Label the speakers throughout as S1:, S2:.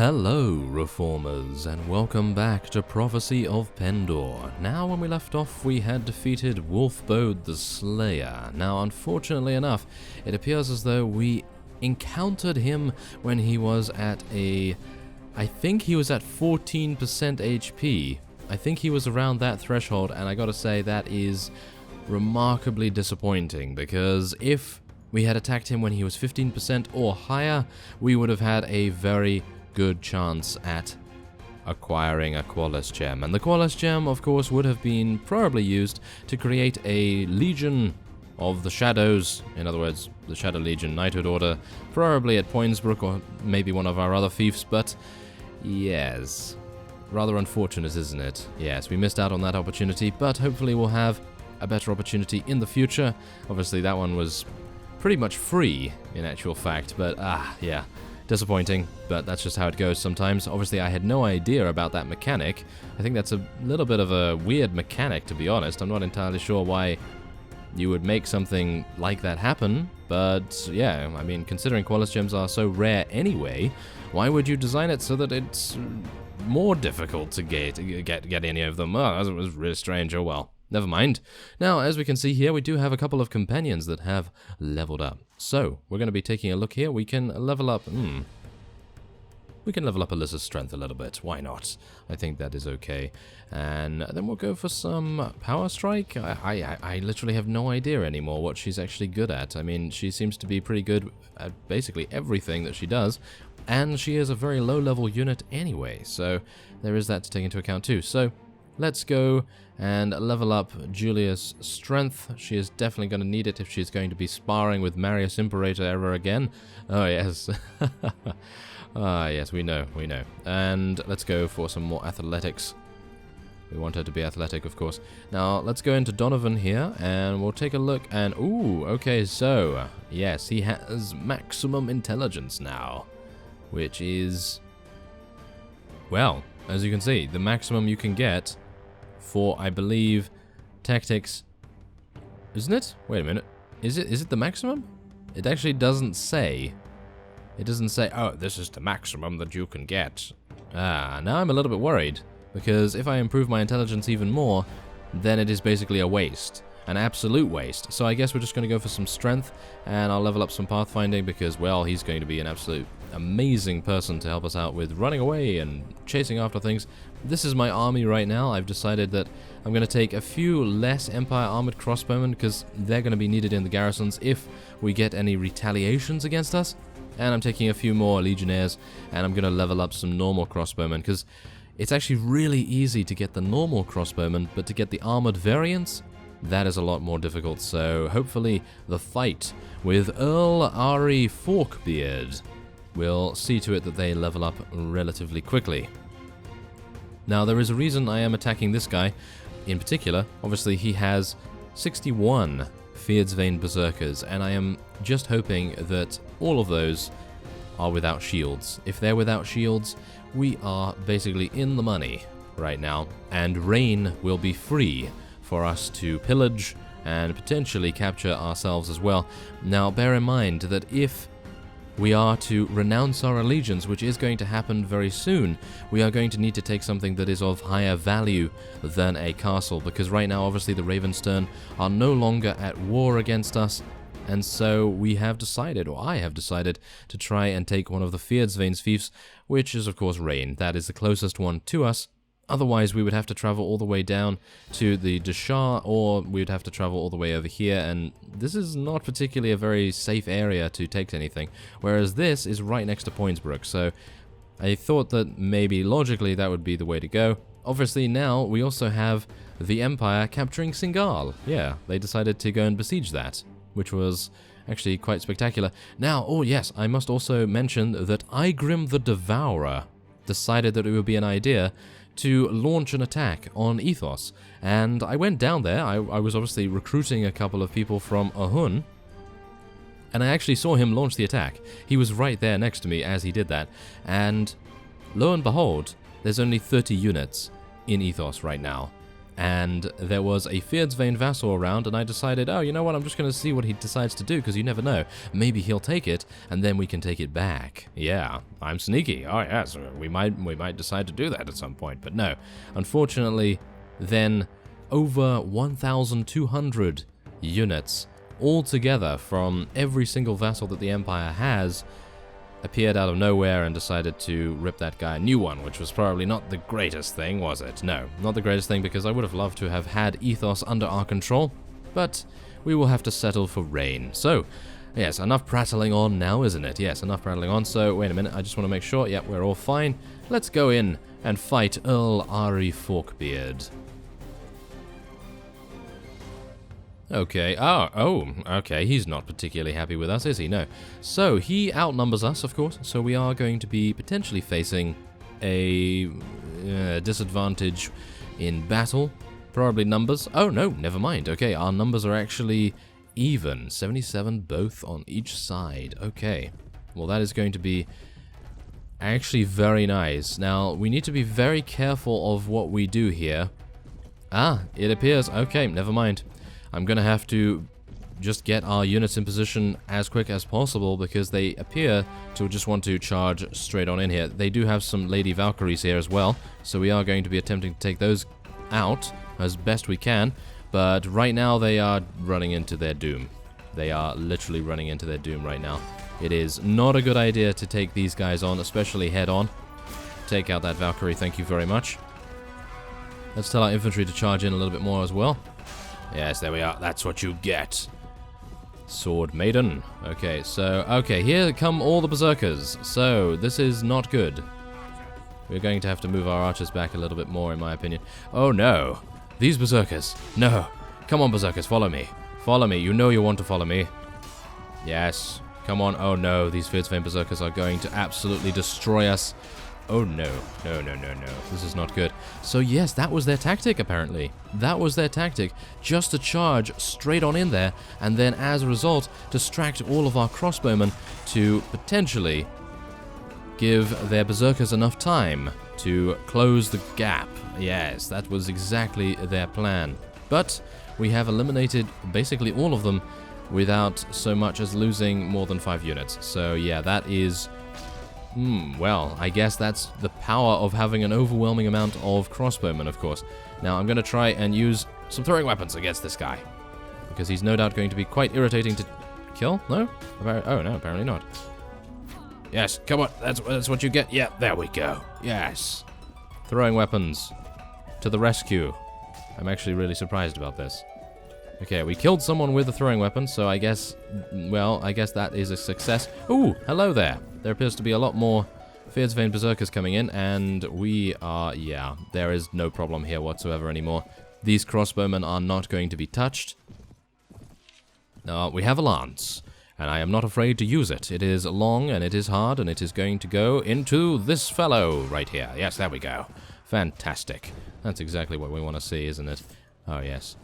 S1: Hello, Reformers, and welcome back to Prophecy of Pendor. Now, when we left off, we had defeated Warband the Slayer. Now, unfortunately enough, it appears as though we encountered him when he was at I think he was at 14% HP. I think he was around that threshold, and I gotta say, that is remarkably disappointing, because if we had attacked him when he was 15% or higher, we would have had a very good chance at acquiring a Qualis gem. And the Qualis gem, of course, would have been probably used to create a Legion of the Shadows, in other words, the Shadow Legion Knighthood Order, probably at Poinsbrook or maybe one of our other fiefs, but yes, rather unfortunate, isn't it? Yes, we missed out on that opportunity, but hopefully we'll have a better opportunity in the future. Obviously that one was pretty much free in actual fact, but yeah, disappointing, but that's just how it goes sometimes. Obviously I had no idea about that mechanic. I think that's a little bit of a weird mechanic, to be honest. I'm not entirely sure why you would make something like that happen, but yeah, I mean, considering Qualis gems are so rare anyway, why would you design it so that it's more difficult to get any of them? Oh, that was really strange. Oh well, never mind. Now, as we can see here, we do have a couple of companions that have leveled up. So, we're going to be taking a look here. We can level up... We can level up Alyssa's strength a little bit. Why not? I think that is okay. And then we'll go for some Power Strike. I literally have no idea anymore what she's actually good at. I mean, she seems to be pretty good at basically everything that she does. And she is a very low-level unit anyway. So, there is that to take into account too. So, let's go and level up Julia's strength. She is definitely going to need it if she's going to be sparring with Marius Imperator ever again. Oh, yes. Yes, we know. And let's go for some more athletics. We want her to be athletic, of course. Now, let's go into Donovan here, and we'll take a look, and ooh, okay, so, yes, he has maximum intelligence now, which is, well, as you can see, the maximum you can get for, I believe, tactics, isn't it? Wait a minute. Is it the maximum? It actually doesn't say. It doesn't say, oh, this is the maximum that you can get. Now I'm a little bit worried, because if I improve my intelligence even more, then it is basically a waste. An absolute waste. So I guess we're just going to go for some strength, and I'll level up some pathfinding, because, well, he's going to be an absolute amazing person to help us out with running away and chasing after things. This is my army right now. I've decided that I'm going to take a few less Empire Armored Crossbowmen, because they're going to be needed in the garrisons if we get any retaliations against us. And I'm taking a few more Legionnaires, and I'm going to level up some normal crossbowmen, because it's actually really easy to get the normal crossbowmen, but to get the armored variants, that is a lot more difficult. So hopefully the fight with Earl Forkbeard will see to it that they level up relatively quickly. Now, there is a reason I am attacking this guy in particular. Obviously, he has 61 Feared's Vein Berserkers, and I am just hoping that all of those are without shields. If they're without shields, we are basically in the money right now, and Rain will be free for us to pillage and potentially capture ourselves as well. Now, bear in mind that if we are to renounce our allegiance, which is going to happen very soon, we are going to need to take something that is of higher value than a castle, because right now, obviously, the Ravenstern are no longer at war against us, and so we have decided, or I have decided, to try and take one of the Feared's Veins fiefs, which is, of course, Rain. That is the closest one to us. Otherwise, we would have to travel all the way down to the Deshar, or we would have to travel all the way over here, and this is not particularly a very safe area to take anything, whereas this is right next to Poinsbrook, so I thought that maybe logically that would be the way to go. Obviously, now we also have the Empire capturing Singal. Yeah, they decided to go and besiege that, which was actually quite spectacular. Now, oh yes, I must also mention that Igrim the Devourer decided that it would be an idea to launch an attack on Ethos, and I went down there. I was obviously recruiting a couple of people from Ahun, and I actually saw him launch the attack. He was right there next to me as he did that, and lo and behold, there's only 30 units in Ethos right now, and there was a Fyrdsvain vassal around, and I decided, oh, you know what, I'm just going to see what he decides to do, because you never know. Maybe he'll take it, and then we can take it back. Yeah, I'm sneaky. Oh, yes, we might decide to do that at some point, but no. Unfortunately, then over 1,200 units altogether from every single vassal that the Empire has appeared out of nowhere and decided to rip that guy a new one, which was probably not the greatest thing, was it? No, not the greatest thing, because I would have loved to have had Ethos under our control, but we will have to settle for rain. So, yes, enough prattling on now, isn't it? Yes, enough prattling on. So, wait a minute, I just want to make sure, yep, we're all fine. Let's go in and fight Earl Forkbeard. Okay, okay, he's not particularly happy with us, is he? No. So, he outnumbers us, of course, so we are going to be potentially facing a disadvantage in battle. Probably numbers. Oh, no, never mind. Okay, our numbers are actually even. 77 both on each side. Okay. Well, that is going to be actually very nice. Now, we need to be very careful of what we do here. Ah, it appears. Okay, never mind. I'm going to have to just get our units in position as quick as possible, because they appear to just want to charge straight on in here. They do have some Lady Valkyries here as well, so we are going to be attempting to take those out as best we can, but right now they are running into their doom. They are literally running into their doom right now. It is not a good idea to take these guys on, especially head on. Take out that Valkyrie, thank you very much. Let's tell our infantry to charge in a little bit more as well. Yes, there we are. That's what you get. Sword Maiden. Okay, so, okay, here come all the berserkers. So, this is not good. We're going to have to move our archers back a little bit more, in my opinion. Oh, no. These berserkers. No. Come on, berserkers, follow me. Follow me. You know you want to follow me. Yes. Come on. Oh, no. These Fyrdsvain berserkers are going to absolutely destroy us. Oh, no. No, no, no, no. This is not good. So, yes, that was their tactic, apparently. That was their tactic. Just to charge straight on in there, and then, as a result, distract all of our crossbowmen to potentially give their berserkers enough time to close the gap. Yes, that was exactly their plan. But we have eliminated basically all of them without so much as losing more than 5 units. So, yeah, that is... well, I guess that's the power of having an overwhelming amount of crossbowmen, of course. Now, I'm going to try and use some throwing weapons against this guy, because he's no doubt going to be quite irritating to kill. No? Oh, no, apparently not. Yes, come on, that's what you get. Yeah, there we go. Yes. Throwing weapons to the rescue. I'm actually really surprised about this. Okay, we killed someone with a throwing weapon, so I guess, well, I guess that is a success. Ooh, hello there. There appears to be a lot more Fyrdsvain berserkers coming in, and we are, yeah, there is no problem here whatsoever anymore. These crossbowmen are not going to be touched. We have a lance, and I am not afraid to use it. It is long, and it is hard, and it is going to go into this fellow right here. Yes, there we go. Fantastic. That's exactly what we want to see, isn't it? Oh, yes.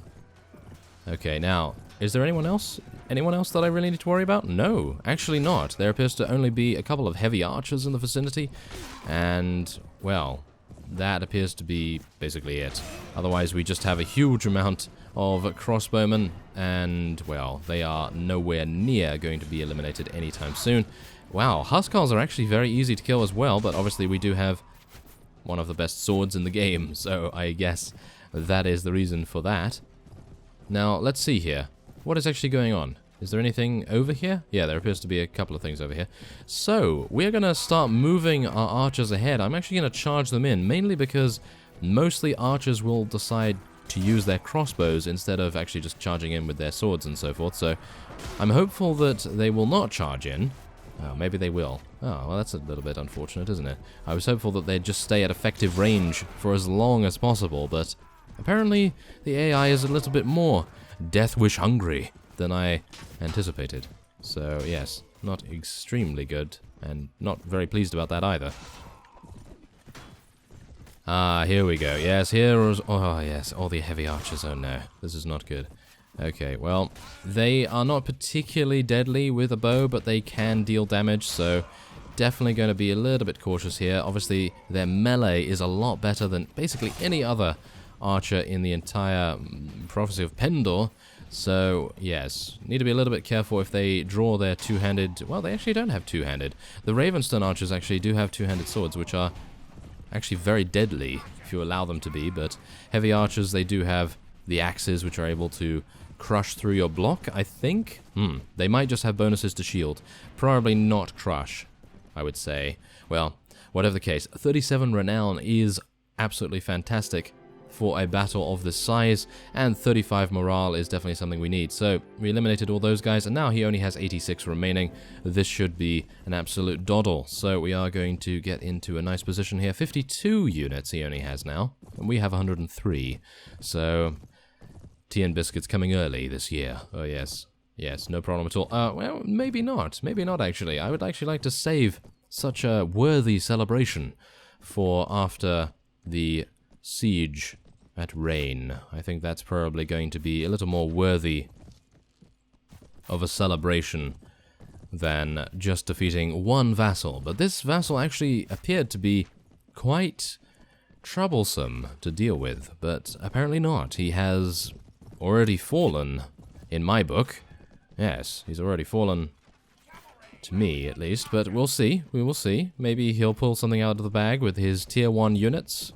S1: Okay, now, is there anyone else? Anyone else that I really need to worry about? No, actually not. There appears to only be a couple of heavy archers in the vicinity, and, well, that appears to be basically it. Otherwise, we just have a huge amount of crossbowmen, and, well, they are nowhere near going to be eliminated anytime soon. Wow, Huskars are actually very easy to kill as well, but obviously we do have one of the best swords in the game, so I guess that is the reason for that. Now, let's see here. What is actually going on? Is there anything over here? Yeah, there appears to be a couple of things over here. So, we're going to start moving our archers ahead. I'm actually going to charge them in, mainly because mostly archers will decide to use their crossbows instead of actually just charging in with their swords and so forth. So, I'm hopeful that they will not charge in. Oh, maybe they will. Oh, well, that's a little bit unfortunate, isn't it? I was hopeful that they'd just stay at effective range for as long as possible, but apparently the AI is a little bit more Death Wish hungry than I anticipated. So, yes, not extremely good, and not very pleased about that either. Ah, here we go. Yes, here is... Oh, yes, all the heavy archers. Oh, no. This is not good. Okay, well, they are not particularly deadly with a bow, but they can deal damage, so definitely going to be a little bit cautious here. Obviously, their melee is a lot better than basically any other archer in the entire Prophecy of Pendor. So, yes, need to be a little bit careful if they draw their two-handed... Well, they actually don't have two-handed. The Ravenstone archers actually do have two-handed swords, which are actually very deadly, if you allow them to be, but heavy archers, they do have the axes, which are able to crush through your block, I think. They might just have bonuses to shield. Probably not crush, I would say. Well, whatever the case, 37 renown is absolutely fantastic for a battle of this size, and 35 morale is definitely something we need. So we eliminated all those guys, and now he only has 86 remaining. This should be an absolute doddle. So we are going to get into a nice position here. 52 units he only has now, and we have 103. So tea and biscuits coming early this year. Oh yes, yes, no problem at all. Well, maybe not. Maybe not actually. I would actually like to save such a worthy celebration for after the siege at Rain. I think that's probably going to be a little more worthy of a celebration than just defeating one vassal. But this vassal actually appeared to be quite troublesome to deal with, but apparently not. He has already fallen in my book. Yes, he's already fallen to me, at least, but we'll see. We will see. Maybe he'll pull something out of the bag with his tier 1 units.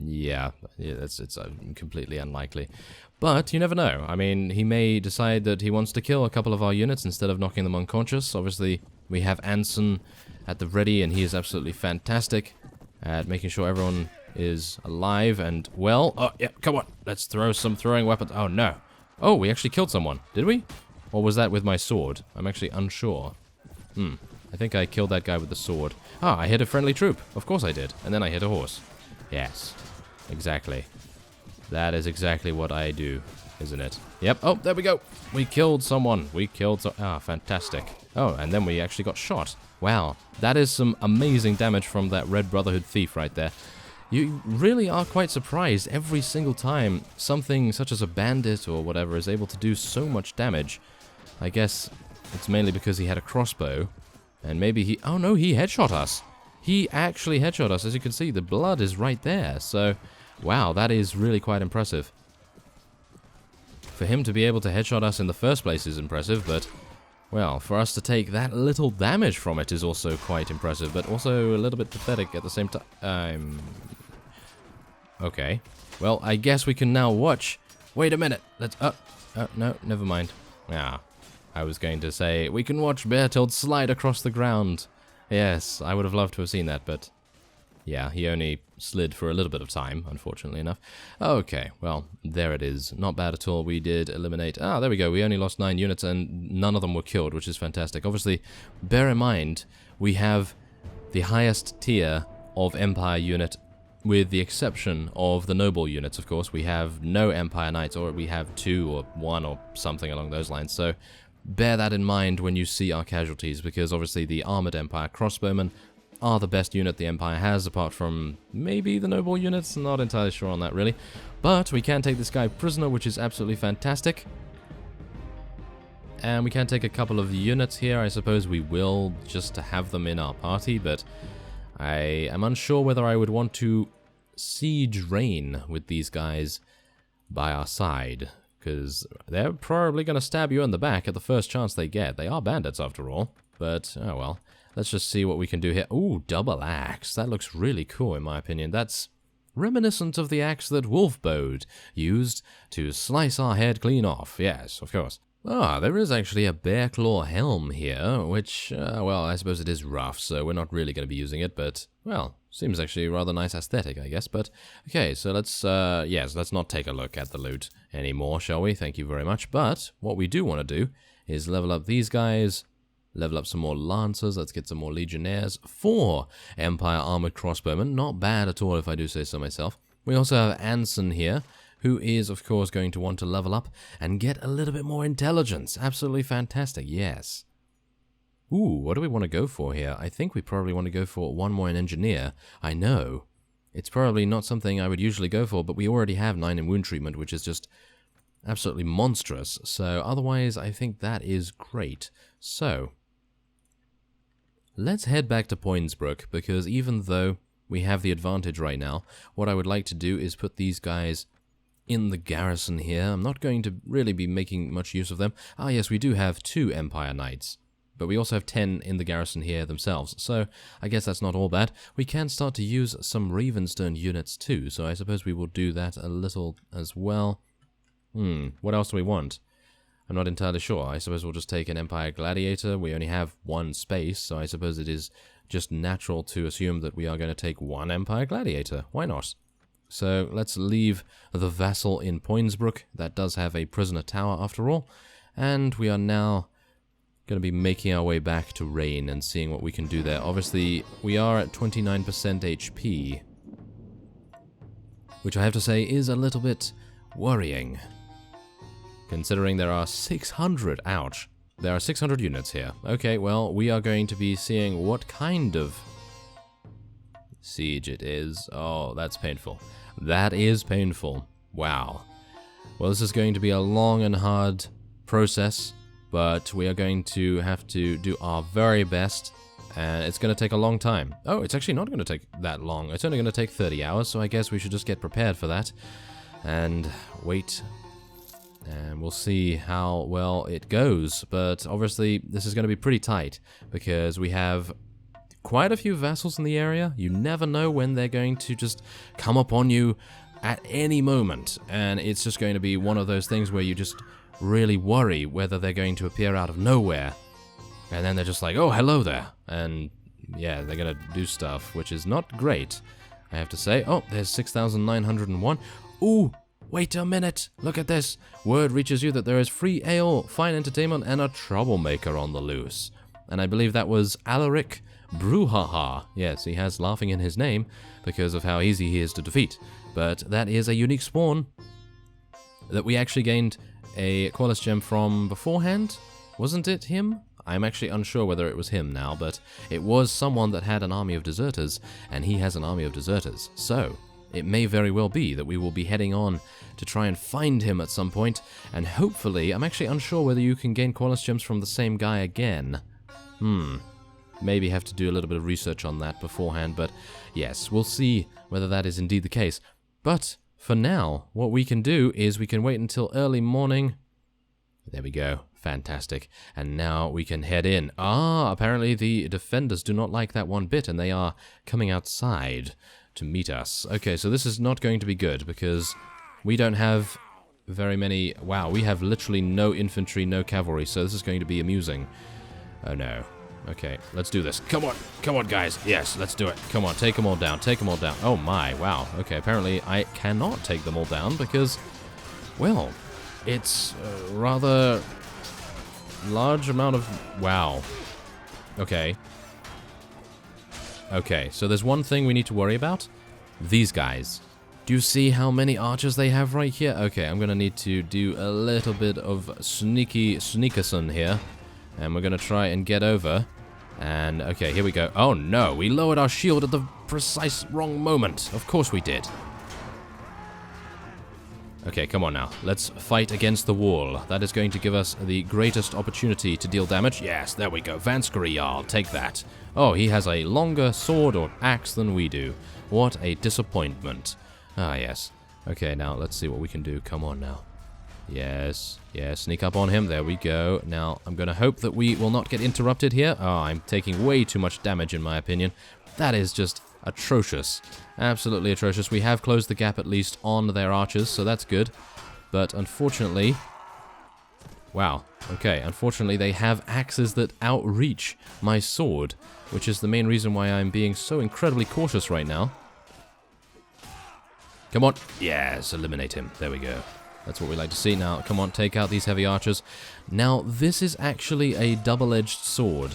S1: Yeah, it's completely unlikely. But you never know. I mean, he may decide that he wants to kill a couple of our units instead of knocking them unconscious. Obviously, we have Anson at the ready, and he is absolutely fantastic at making sure everyone is alive and well. Oh, yeah, come on. Let's throw some throwing weapons. Oh, no. Oh, we actually killed someone. Did we? Or was that with my sword? I'm actually unsure. I think I killed that guy with the sword. Ah, I hit a friendly troop. Of course I did. And then I hit a horse. Yes. Exactly. That is exactly what I do, isn't it? Yep. Oh, there we go. We killed someone. We killed ah, fantastic. Oh, and then we actually got shot. Wow. That is some amazing damage from that Red Brotherhood thief right there. You really are quite surprised every single time something such as a bandit or whatever is able to do so much damage. I guess it's mainly because he had a crossbow. And maybe he... Oh no, he headshot us. He actually headshot us. As you can see, the blood is right there. So, wow, that is really quite impressive. For him to be able to headshot us in the first place is impressive, but... Well, for us to take that little damage from it is also quite impressive, but also a little bit pathetic at the same time. Okay. Well, I guess we can now watch... Wait a minute. Let's... no, never mind. Ah, I was going to say, we can watch Bertold slide across the ground. Yes, I would have loved to have seen that, but... Yeah, he only slid for a little bit of time, unfortunately enough. Okay, well, there it is. Not bad at all. We did eliminate... Ah, there we go. We only lost 9 units, and none of them were killed, which is fantastic. Obviously, bear in mind, we have the highest tier of Empire unit, with the exception of the noble units, of course. We have no Empire Knights, or we have 2 or 1 or something along those lines. So bear that in mind when you see our casualties, because obviously the Armored Empire crossbowmen are the best unit the Empire has, apart from maybe the noble units. Not entirely sure on that, really. But we can take this guy prisoner, which is absolutely fantastic. And we can take a couple of units here. I suppose we will, just to have them in our party, but I am unsure whether I would want to siege Rain with these guys by our side, because they're probably going to stab you in the back at the first chance they get. They are bandits, after all. But, oh well. Let's just see what we can do here. Ooh, double axe. That looks really cool, in my opinion. That's reminiscent of the axe that Wolfbode used to slice our head clean off. Yes, of course. Ah, there is actually a bear claw helm here, which, well, I suppose it is rough, so we're not really going to be using it, but, well, seems actually a rather nice aesthetic, I guess. But, okay, so let's, yes, let's not take a look at the loot anymore, shall we? Thank you very much. But what we do want to do is level up these guys, level up some more Lancers, let's get some more Legionnaires, 4 Empire Armored Crossbowmen, not bad at all if I do say so myself. We also have Anson here, who is, of course, going to want to level up and get a little bit more intelligence. Absolutely fantastic, yes. Ooh, what do we want to go for here? I think we probably want to go for 1 more in Engineer. I know. It's probably not something I would usually go for, but we already have 9 in Wound Treatment, which is just absolutely monstrous. So, otherwise, I think that is great. So, let's head back to Poinsbrook, because even though we have the advantage right now. What I would like to do is put these guys in the garrison here. I'm not going to really be making much use of them. Ah, yes, we do have 2 Empire Knights, but we also have 10 in the garrison here themselves, so I guess that's not all bad. We can start to use some Ravenstone units too, so I suppose we will do that a little as well. What else do we want? I'm not entirely sure. I suppose we'll just take an Empire Gladiator. We only have 1 space, so I suppose it is just natural to assume that we are going to take 1 Empire Gladiator. Why not? So let's leave the vassal in Poinsbrook. That does have a prisoner tower after all. And we are now going to be making our way back to Rain and seeing what we can do there. Obviously, we are at 29% HP, which I have to say is a little bit worrying, considering there are 600, ouch, there are 600 units here. Okay, well, we are going to be seeing what kind of siege it is. Oh, that's painful. That is painful. Wow. Well, this is going to be a long and hard process, but we are going to have to do our very best, and it's going to take a long time. Oh, it's actually not going to take that long. It's only going to take 30 hours, so I guess we should just get prepared for that and wait. And we'll see how well it goes, but obviously this is going to be pretty tight because we have quite a few vassals in the area. You never know when they're going to just come upon you at any moment, and it's just going to be one of those things where you just really worry whether they're going to appear out of nowhere, and then they're just like, oh, hello there, and yeah, they're going to do stuff, which is not great, I have to say. Oh, there's 6,901. Ooh! Wait a minute, look at this. Word reaches you that there is free ale, fine entertainment, and a troublemaker on the loose. And I believe that was Alaric Brouhaha. Yes, he has laughing in his name because of how easy he is to defeat. But that is a unique spawn that we actually gained a Qualis gem from beforehand. Wasn't it him? I'm actually unsure whether it was him now, but it was someone that had an army of deserters, and he has an army of deserters. So it may very well be that we will be heading on to try and find him at some point, and hopefully, I'm actually unsure whether you can gain Qualis gems from the same guy again. Maybe have to do a little bit of research on that beforehand, but yes, we'll see whether that is indeed the case. But for now, what we can do is we can wait until early morning. There we go. Fantastic. And now we can head in. Ah, apparently the defenders do not like that one bit, and they are coming outside to meet us. Okay, so this is not going to be good because we don't have very many. Wow, we have literally no infantry, no cavalry, so this is going to be amusing. Oh no. Okay, let's do this. Come on guys. Yes, let's do it. Come on, take them all down, take them all down. Oh my, wow. Okay, apparently I cannot take them all down because, well, it's a rather large amount of, wow. Okay. Okay, so there's one thing we need to worry about. These guys. Do you see how many archers they have right here? Okay, I'm going to need to do a little bit of sneakerson here. And we're going to try and get over. And, okay, here we go. Oh, no, we lowered our shield at the precise wrong moment. Of course we did. Okay, come on now. Let's fight against the wall. That is going to give us the greatest opportunity to deal damage. Yes, there we go. Vanskary Jarl, take that. Oh, he has a longer sword or axe than we do. What a disappointment. Ah, yes. Okay, now let's see what we can do. Come on now. Yes, yes, sneak up on him. There we go. Now, I'm going to hope that we will not get interrupted here. Oh, I'm taking way too much damage in my opinion. That is just atrocious. Absolutely atrocious. We have closed the gap at least on their archers, so that's good. But unfortunately... Wow. Okay, unfortunately they have axes that outreach my sword, which is the main reason why I'm being so incredibly cautious right now. Come on. Yes, eliminate him. There we go. That's what we like to see. Now, come on, take out these heavy archers. Now, this is actually a double-edged sword.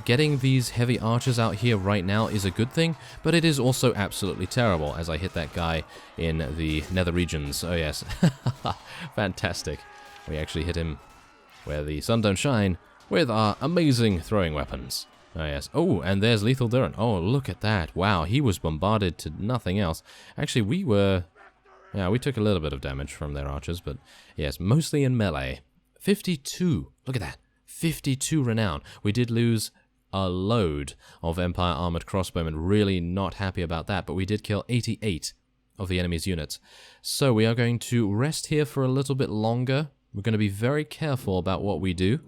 S1: Getting these heavy archers out here right now is a good thing, but it is also absolutely terrible as I hit that guy in the nether regions. Oh, yes. Fantastic. We actually hit him where the sun don't shine with our amazing throwing weapons. Oh, yes. Oh, and there's Lethal Duran. Oh, look at that. Wow, he was bombarded to nothing else. Actually, we were... Yeah, we took a little bit of damage from their archers, but yes, mostly in melee. 52. Look at that. 52 renown. We did lose a load of Empire armored crossbowmen. Really not happy about that, but we did kill 88 of the enemy's units. So we are going to rest here for a little bit longer. We're going to be very careful about what we do,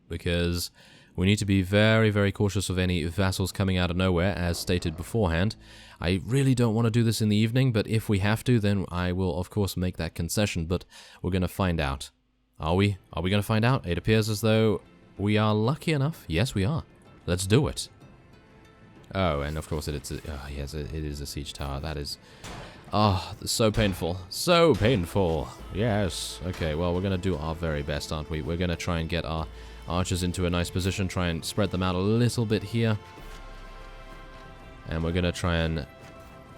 S1: because we need to be very, very cautious of any vassals coming out of nowhere, as stated beforehand. I really don't want to do this in the evening, but if we have to, then I will, of course, make that concession, but we're going to find out. Are we? Are we going to find out? It appears as though we are lucky enough. Yes, we are. Let's do it. Oh, and of course it is a siege tower. That is... oh, so painful. So painful. Yes. Okay, well, we're going to do our very best, aren't we? We're going to try and get our archers into a nice position, try and spread them out a little bit here. And we're going to try and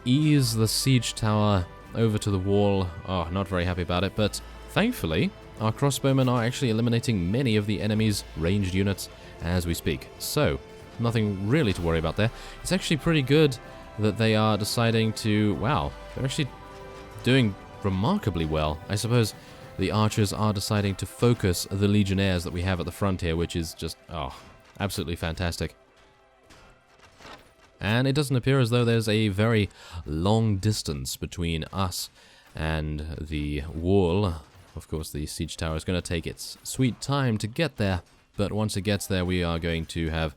S1: ease the siege tower over to the wall. Oh, not very happy about it, but thankfully, our crossbowmen are actually eliminating many of the enemy's ranged units as we speak. So, nothing really to worry about there. It's actually pretty good that they are deciding to... wow, they're actually doing remarkably well. I suppose the archers are deciding to focus the legionnaires that we have at the front here, which is just, oh, absolutely fantastic. And it doesn't appear as though there's a very long distance between us and the wall. Of course, the siege tower is going to take its sweet time to get there, but once it gets there, we are going to have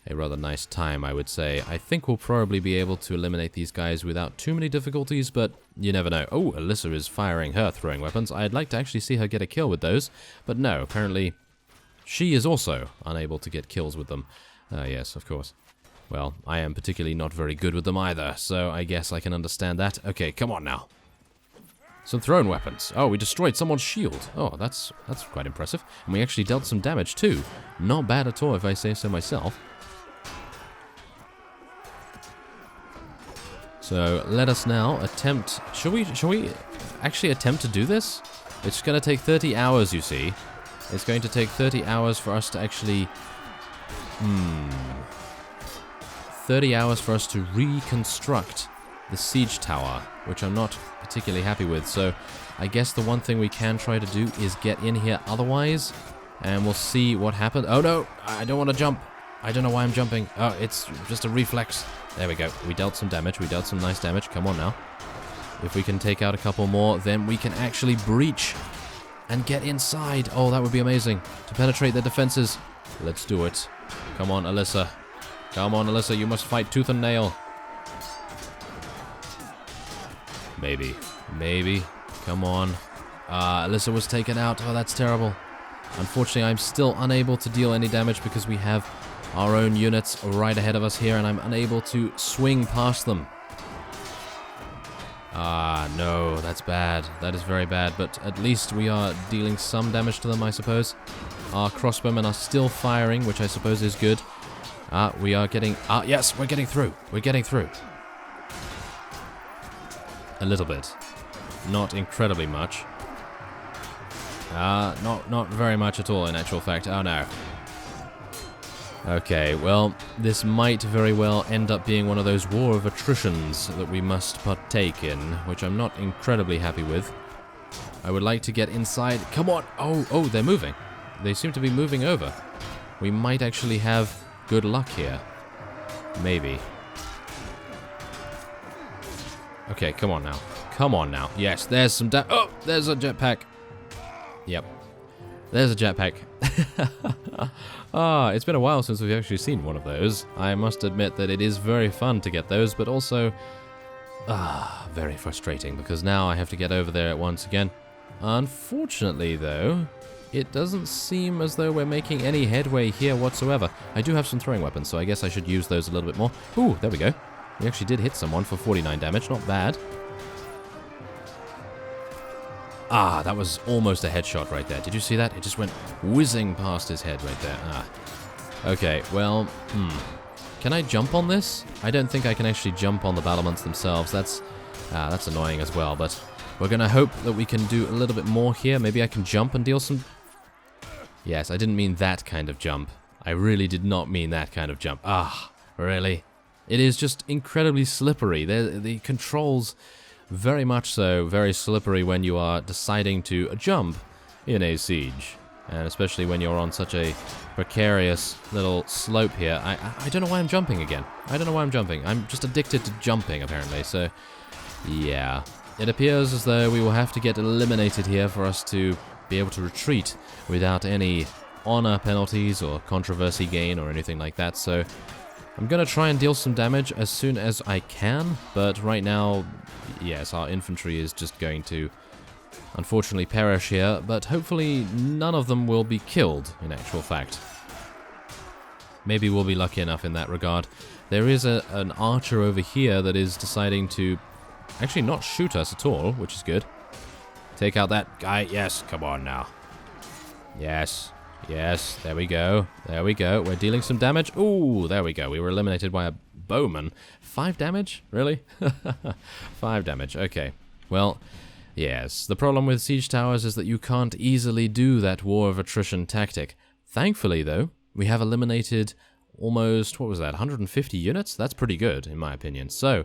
S1: a rather nice time, I would say. I think we'll probably be able to eliminate these guys without too many difficulties, but you never know. Oh, Alyssa is firing her throwing weapons. I'd like to actually see her get a kill with those, but no, apparently she is also unable to get kills with them. Yes, of course. Well, I am particularly not very good with them either, so I guess I can understand that. Okay, come on now. Some thrown weapons. Oh, we destroyed someone's shield. Oh, that's quite impressive. And we actually dealt some damage too. Not bad at all, if I say so myself. So let us now attempt... Shall we actually attempt to do this? It's going to take 30 hours, you see. It's going to take 30 hours for us to actually... 30 hours for us to reconstruct the siege tower, which I'm not particularly happy with. So I guess the one thing we can try to do is get in here otherwise, and we'll see what happens. Oh no, I don't want to jump. I don't know why I'm jumping. Oh, it's just a reflex. There we go. We dealt some damage. We dealt some nice damage. Come on now. If we can take out a couple more, then we can actually breach and get inside. Oh, that would be amazing. To penetrate their defenses. Let's do it. Come on, Alyssa. Come on, Alyssa. You must fight tooth and nail. Maybe. Maybe. Come on. Alyssa was taken out. Oh, that's terrible. Unfortunately, I'm still unable to deal any damage because we have our own units right ahead of us here, and I'm unable to swing past them. No, that's bad. That is very bad, but at least we are dealing some damage to them, I suppose. Our crossbowmen are still firing, which I suppose is good. We are getting... yes, we're getting through. We're getting through. A little bit. Not incredibly much. Not very much at all, in actual fact. Oh, no. Okay, well, this might very well end up being one of those war of attritions that we must partake in, which I'm not incredibly happy with. I would like to get inside. Come on! Oh, they're moving. They seem to be moving over. We might actually have good luck here. Maybe. Okay, come on now. Come on now. Yes, there's some oh, there's a jetpack. Yep. There's a jetpack. It's been a while since we've actually seen one of those. I must admit that it is very fun to get those, but also... very frustrating, because now I have to get over there once again. Unfortunately, though, it doesn't seem as though we're making any headway here whatsoever. I do have some throwing weapons, so I guess I should use those a little bit more. Ooh, there we go. We actually did hit someone for 49 damage, not bad. That was almost a headshot right there. Did you see that? It just went whizzing past his head right there. Okay, well, Can I jump on this? I don't think I can actually jump on the battlements themselves. That's annoying as well, but we're going to hope that we can do a little bit more here. Maybe I can jump and deal some... Yes, I didn't mean that kind of jump. I really did not mean that kind of jump. Really? It is just incredibly slippery. The controls... Very much so, very slippery when you are deciding to jump in a siege. And especially when you're on such a precarious little slope here. I don't know why I'm jumping again. I don't know why I'm jumping. I'm just addicted to jumping, apparently. So, yeah. It appears as though we will have to get eliminated here for us to be able to retreat without any honor penalties or controversy gain or anything like that. So, I'm going to try and deal some damage as soon as I can. But right now, yes, our infantry is just going to unfortunately perish here, but hopefully none of them will be killed, in actual fact. Maybe we'll be lucky enough in that regard. There is an archer over here that is deciding to actually not shoot us at all, which is good. Take out that guy. Yes, come on now. Yes, yes, there we go. There we go. We're dealing some damage. Ooh, there we go. We were eliminated by a bowman. 5 damage? Really? 5 damage. Okay. Well, yes, the problem with siege towers is that you can't easily do that war of attrition tactic. Thankfully, though, we have eliminated almost, what was that, 150 units? That's pretty good, in my opinion. So,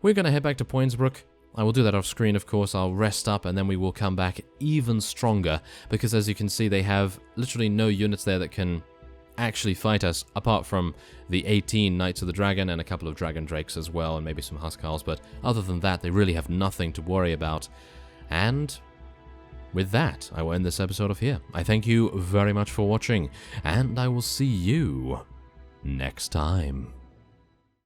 S1: we're going to head back to Poinsbrook. I will do that off screen, of course. I'll rest up, and then we will come back even stronger, because as you can see, they have literally no units there that can actually fight us, apart from the 18 Knights of the Dragon and a couple of Dragon Drakes as well, and maybe some Huskarls, but other than that, they really have nothing to worry about. And with that, I will end this episode off here. I thank you very much for watching, and I will see you next time.